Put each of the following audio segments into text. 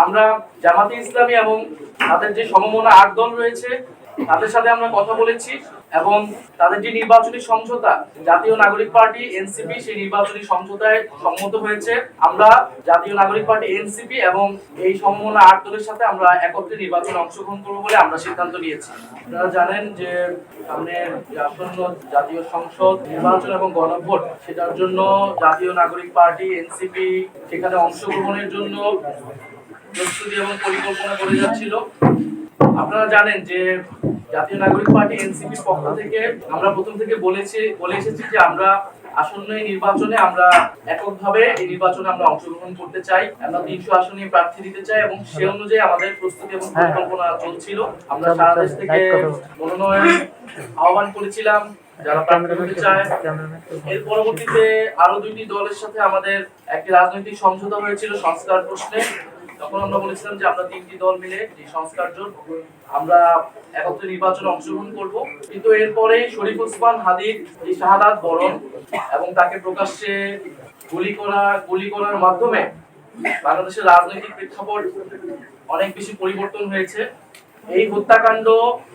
আমরা জামাতে ইসলামী এবং তাদের যে সমমনা ৮ দল রয়েছে তাদের সাথে আমরা কথা বলেছি এবং তাদের যে নির্বাচনী সমঝোতা জাতীয় নাগরিক পার্টি এনসিপি সেই নির্বাচনী সমঝোতায় সম্মত হয়েছে। আমরা জাতীয় নাগরিক পার্টি এনসিপি এবং এই সমমনা ৮ দলের সাথে আমরা একত্রে নির্বাচনে অংশগ্রহণ করব বলে আমরা সিদ্ধান্ত নিয়েছি। আপনারা জানেন যে সামনে আসন্ন জাতীয় সংসদ নির্বাচন এবং গণভোট, সেটার জন্য জাতীয় নাগরিক পার্টি এনসিপি সেখানে অংশগ্রহণের জন্য প্রস্তুতি এবং পরিকল্পনা করে যাচ্ছিল। আপনারা জানেন যে জাতীয় নাগরিক পার্টি এনসিপির পক্ষ থেকে আমরা প্রথম থেকে বলে এসেছি যে আমরা আসন্ন এই নির্বাচনে আমরা এককভাবে এই নির্বাচনে আমরা অংশগ্রহণ করতে চাই। আমরা 300 আসনে প্রার্থী দিতে চাই এবং সে অনুযায়ী আমাদের প্রস্তুতি এবং পরিকল্পনা চলছিল। আমরা সারা দেশ থেকে মনোনয়ন আহ্বান করেছিলাম যারা প্রার্থী হতে চায়। এর পরবর্তীতে আরো 2টি দলের সাথে আমাদের একটি রাজনৈতিক সমঝোতা হয়েছিল সংস্কার প্রশ্নে। তখন আমরা বলেছিলাম যে আমরা 3টি দল মিলে এই সংস্কার জোট আমরা একত্রে নির্বাচনে অংশগ্রহণ করব। কিন্তু এরপরে শরীফ ওসমান হাদির এই শাহাদাত বরণ এবং তাকে প্রকাশ্যে গুলি করার মাধ্যমে বাংলাদেশের রাজনৈতিক প্রেক্ষাপট অনেক বেশি পরিবর্তন হয়েছে। এই হত্যাকাণ্ড,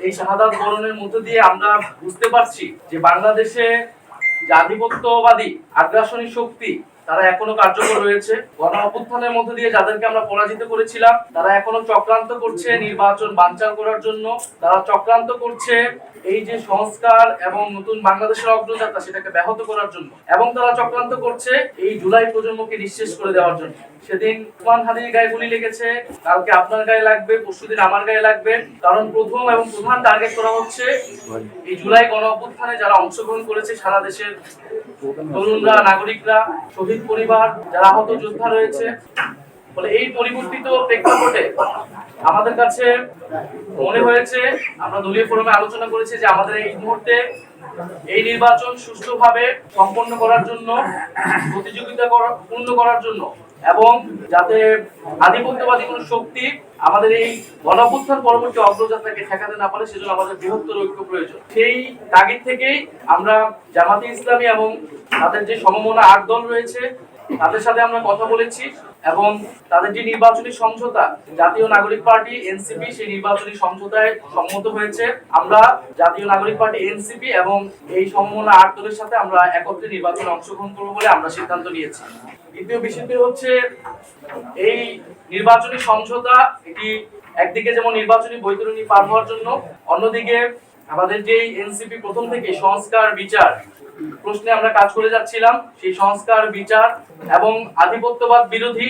এই শাহাদাত বরণের মধ্য দিয়ে আমরা বুঝতে পারছি যে বাংলাদেশে যে আধিপত্যবাদী আগ্রাসনী শক্তি তারা এখনো কার্যকর রয়েছে। গণ অভ্যুত্থানের মধ্য দিয়ে যাদেরকে আমরা পরাজিত করেছিলাম তারা এখনো চক্রান্ত করছে নির্বাচন বানচাল করার জন্য। তারা চক্রান্ত করছে এই যে সংস্কার এবং নতুন বাংলাদেশের অগ্রযাত্রা সেটাকে ব্যাহত করার জন্য, এবং তারা চক্রান্ত করছে এই জুলাই প্রজন্মকে নিঃশেষ করে দেওয়ার জন্য। সেদিন ওসমান হাদির গায়ে গুলি লেগেছে, কালকে আপনার গায়ে লাগবে, পরশুদিন আমার গায়ে লাগবে। কারণ প্রথম এবং প্রধান টার্গেট করা হচ্ছে এই জুলাই গণ অভ্যুত্থানে যারা অংশগ্রহণ করেছে সারা দেশের তরুণরা, নাগরিকরা, শহীদ পরিবার, যারা আহত যোদ্ধা রয়েছে। ফলে এই পরিবর্তিত প্রেক্ষাপটে আমাদের কাছে মনে হয়েছে, আমরা দলীয় ফোরামে আলোচনা করেছি যে আমাদের এই মুহূর্তে এই নির্বাচন সুষ্ঠুভাবে সম্পন্ন করার জন্য, প্রতিযোগিতা পূর্ণ করার জন্য এবং যাতে আধিপত্যবাদী কোন শক্তি আমাদের এই গণঅভ্যুত্থান পরবর্তী অগ্রযাত্রাকে ঠেকাতে না পারে, সেজন্য আমাদের বৃহত্তর ঐক্য প্রয়োজন। সেই তাগিদ থেকেই আমরা জামাতে ইসলামী এবং তাদের যে সমমনা ৮ দল রয়েছে তাদের সাথে আমরা কথা বলেছি এবং তাদের যে নির্বাচনী সমঝোতা জাতীয় নাগরিক পার্টি এনসিপি সেই নির্বাচনী সমঝোতায় সম্মত হয়েছে। আমরা জাতীয় নাগরিক পার্টি এনসিপি এবং এই সমমনা ৮ দলের সাথে আমরা একত্রে নির্বাচনে অংশগ্রহণ করব বলে আমরা সিদ্ধান্ত নিয়েছি। দ্বিতীয় বিষয়টি হচ্ছে এই নির্বাচনী সমঝোতা, এটি একদিকে যেমন নির্বাচনী বৈতরণী পার হওয়ার জন্য, অন্যদিকে আমাদের যে এনসিপি প্রথম থেকে সংস্কার বিচার প্রশ্নে আমরা কাজ করে যাচ্ছিলাম, সেই সংস্কার বিচার এবং আধিপত্যবাদ বিরোধী,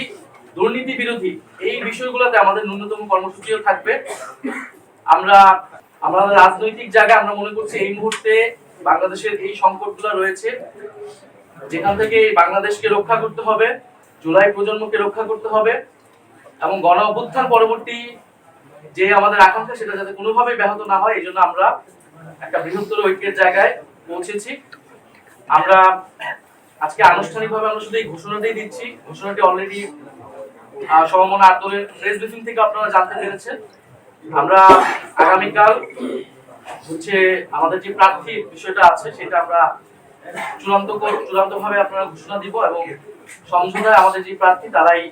দুর্নীতি বিরোধী এই বিষয়গুলোতে আমাদের ন্যূনতম কর্মসূচিও থাকবে। আমরা আমাদের রাজনৈতিক জায়গায় আমরা মনে করছি এই মুহূর্তে বাংলাদেশের এই সংকটগুলো রয়েছে, যেখান থেকে বাংলাদেশকে রক্ষা করতে হবে, জুলাই প্রজন্মকে রক্ষা করতে হবে এবং গণ অভ্যুত্থান পরবর্তী যে আমাদের আকাঙ্ক্ষা সেটা যাতে কোনোভাবেই ব্যাহত না হয়, এই জন্য আমরা একটা বৃহত্তর ঐক্যের জায়গায় পৌঁছেছি। আমরা আজকে আনুষ্ঠানিকভাবে আমরা শুধু এই ঘোষণাটাই দিচ্ছি। ঘোষণাটি অলরেডি সমমনা ৮ দলের প্রেস ব্রিফিং থেকে আপনারা জানতে পেরেছেন। আমরা আগামীকাল হচ্ছে আমাদের যে প্রার্থী বিষয়টা আছে সেটা আমরা চূড়ান্তভাবে আপনারা ঘোষণা দিব এবং সমঝোতায় আমাদের যে প্রার্থী তারাই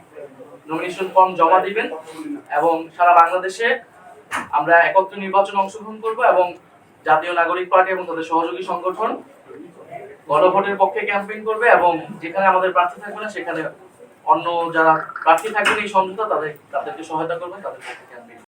নমিনেশন ফর্ম জমা দিবেন এবং সারা বাংলাদেশে আমরা একত্র নির্বাচনে অংশগ্রহণ করব এবং জাতীয় নাগরিক পার্টি এবং তাদের সহযোগী সংগঠন গণভোটের পক্ষে ক্যাম্পেইন করবে এবং যেখানে আমাদের প্রার্থী থাকবে না সেখানে অন্য যারা প্রার্থী থাকবেন এই সমঝোতা তাদেরকে সহায়তা করবেন, তাদের পক্ষে ক্যাম্পেইন